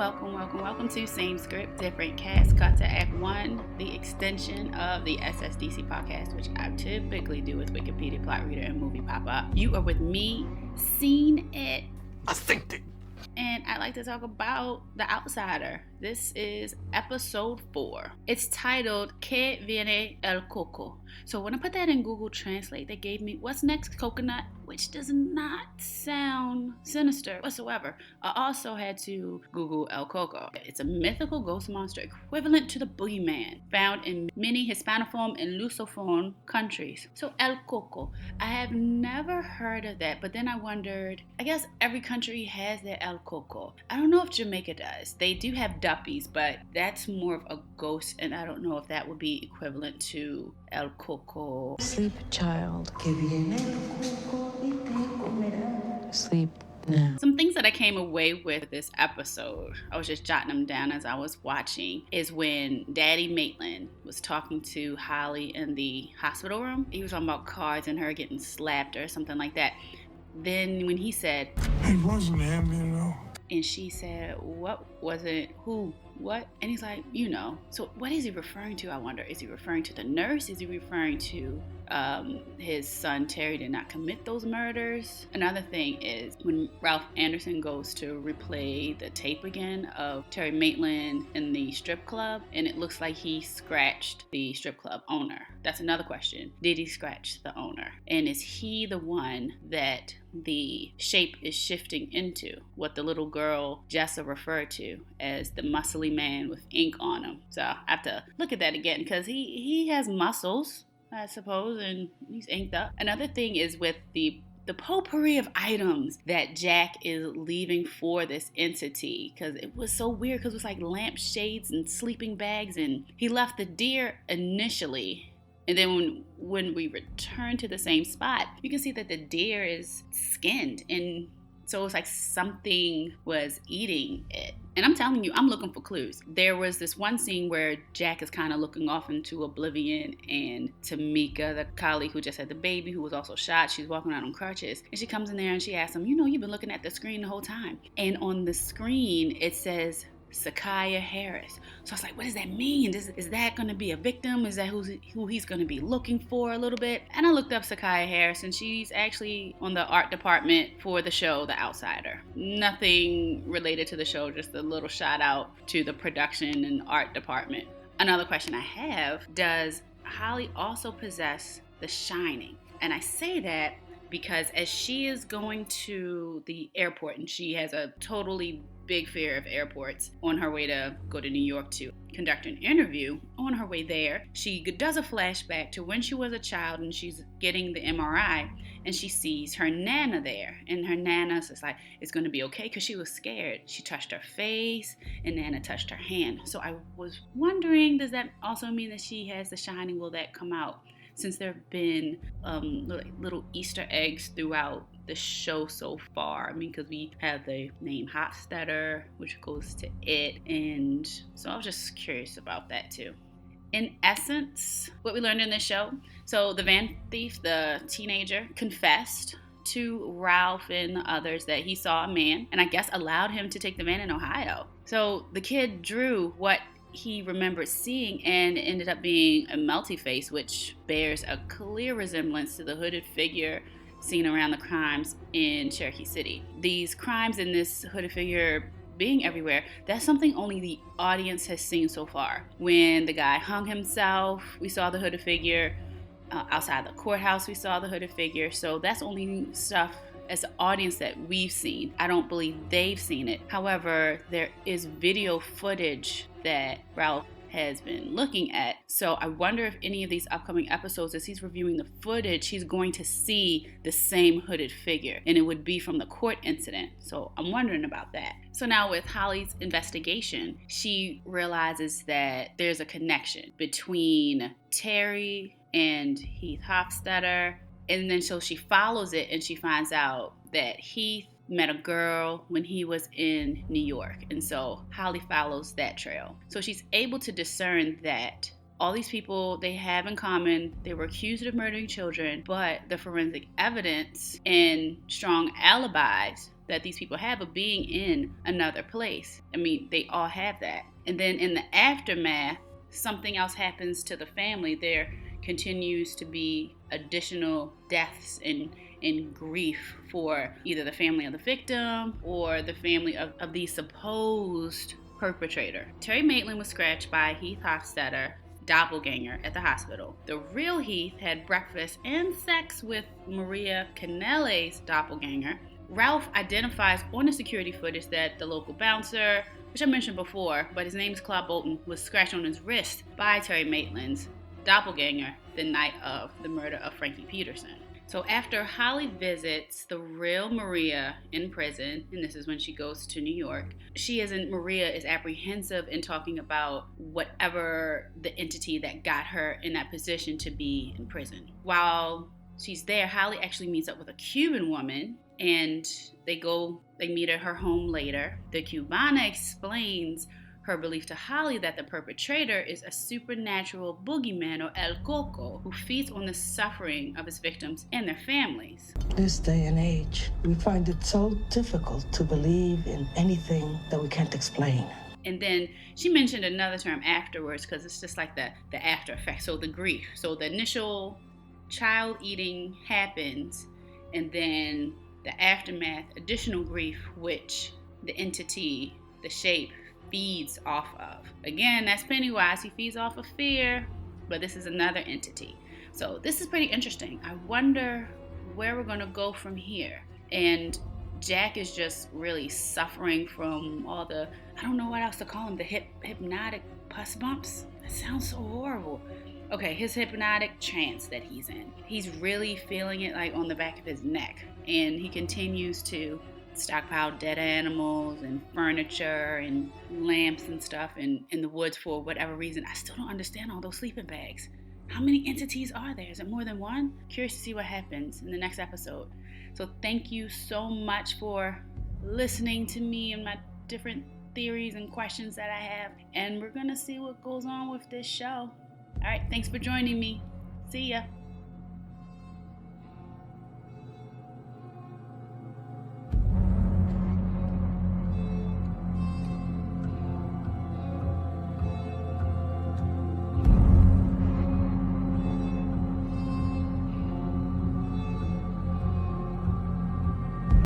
welcome to Same Script, Different Cast, Cut to Act 1, the extension of the SSDC podcast, which I typically do with Wikipedia, Plot Reader, and Movie Pop-Up. You are with me, Seen It. I think it. And I'd like to talk about The Outsider. This is episode 4. It's titled Que Viene el Coco. So when I put that in Google Translate, they gave me what's next, coconut, which does not sound sinister whatsoever. I also had to Google El Coco. It's a mythical ghost monster equivalent to the boogeyman, found in many Hispanophone and Lusophone countries. So El Coco, I have never heard of that, but then I wondered, I guess every country has their El Coco. I don't know if Jamaica does. They do have duppies, but that's more of a ghost, and I don't know if that would be equivalent to El Coco. Sleep, child. Sleep now. Some things that I came away with this episode, I was just jotting them down as I was watching, is when Daddy Maitland was talking to Holly in the hospital room. He was talking about cards and her getting slapped or something like that. Then when he said, It wasn't him, you know. and she said, what was it? Who? What? And he's like, you know. So what is he referring to, I wonder? Is he referring to the nurse? Is he referring to his son Terry did not commit those murders? Another thing is when Ralph Anderson goes to replay the tape again of Terry Maitland in the strip club, and it looks like he scratched the strip club owner. That's another question. Did he scratch the owner? And is he the one that the shape is shifting into, what the little girl Jessa referred to as the muscly man with ink on him? So I have to look at that again because he has muscles, I suppose, and he's inked up. Another thing is with the potpourri of items that Jack is leaving for this entity, because it was so weird because it was like lampshades and sleeping bags, and he left the deer initially. And then when we return to the same spot, you can see that the deer is skinned. And so it's like something was eating it. And I'm telling you, I'm looking for clues. There was this one scene where Jack is kind of looking off into oblivion, and Tamika, the colleague who just had the baby, who was also shot, she's walking around on crutches. And she comes in there and she asks him, you know, you've been looking at the screen the whole time. And on the screen, it says Sakaya Harris. So I was like, what does that mean? Is that going to be a victim? Is that who he's going to be looking for a little bit? And I looked up Sakaya Harris, and she's actually on the art department for the show The Outsider. Nothing related to the show, just a little shout out to the production and art department. Another question I have, does Holly also possess The Shining? And I say that because as she is going to the airport, and she has a totally big fear of airports, on her way to go to New York to conduct an interview, on her way there, she does a flashback to when she was a child and she's getting the MRI, and she sees her Nana there, and her Nana's just like, it's going to be okay, because she was scared. She touched her face and Nana touched her hand. So I was wondering, does that also mean that she has The Shining? Will that come out? Since there have been little Easter eggs throughout the show so far. I mean, because we have the name Hofstadter, which goes to it, and so I was just curious about that too. In essence, what we learned in this show, so the van thief, the teenager, confessed to Ralph and others that he saw a man, and I guess allowed him to take the van in Ohio. So the kid drew what he remembered seeing, and ended up being a melty face, which bears a clear resemblance to the hooded figure seen around the crimes in Cherokee City. These crimes and this hooded figure being everywhere, that's something only the audience has seen so far. When the guy hung himself, we saw the hooded figure. Outside the courthouse, we saw the hooded figure. So that's only stuff as the audience that we've seen. I don't believe they've seen it. However, there is video footage that Ralph has been looking at. So I wonder if any of these upcoming episodes, as he's reviewing the footage, he's going to see the same hooded figure, and it would be from the court incident. So I'm wondering about that. So now with Holly's investigation, she realizes that there's a connection between Terry and Heath Hofstadter. And then so she follows it, and she finds out that Heath met a girl when he was in New York. And so Holly follows that trail. So she's able to discern that all these people, they have in common, they were accused of murdering children, but the forensic evidence and strong alibis that these people have of being in another place. I mean, they all have that. And then in the aftermath, something else happens to the family. There continues to be additional deaths and grief for either the family of the victim or the family of the supposed perpetrator. Terry Maitland was scratched by Heath Hofstetter, doppelganger, at the hospital. The real Heath had breakfast and sex with Maria Canelle's doppelganger. Ralph identifies on the security footage that the local bouncer, which I mentioned before, but his name is Claude Bolton, was scratched on his wrist by Terry Maitland's doppelganger the night of the murder of Frankie Peterson. So after Holly visits the real Maria in prison, and this is when she goes to New York, Maria is apprehensive in talking about whatever the entity that got her in that position to be in prison. While she's there, Holly actually meets up with a Cuban woman, and they meet at her home later. The Cubana explains her belief to Holly that the perpetrator is a supernatural boogeyman, or El Coco, who feeds on the suffering of his victims and their families. This day and age, we find it so difficult to believe in anything that we can't explain. And then she mentioned another term afterwards, because it's just like the after effect, so the grief. So the initial child eating happens, and then the aftermath, additional grief, which the entity, the shape, feeds off of. Again, that's Pennywise. He feeds off of fear, but this is another entity. So this is pretty interesting. I wonder where we're going to go from here. And Jack is just really suffering from all the, I don't know what else to call them, the hypnotic pus bumps. That sounds so horrible. Okay, his hypnotic trance that he's in. He's really feeling it like on the back of his neck. And he continues to stockpile dead animals and furniture and lamps and stuff in the woods for whatever reason. I still don't understand all those sleeping bags. How many entities are there? Is it more than one? Curious to see what happens in the next episode. So thank you so much for listening to me and my different theories and questions that I have. And we're going to see what goes on with this show. All right, thanks for joining me. See ya.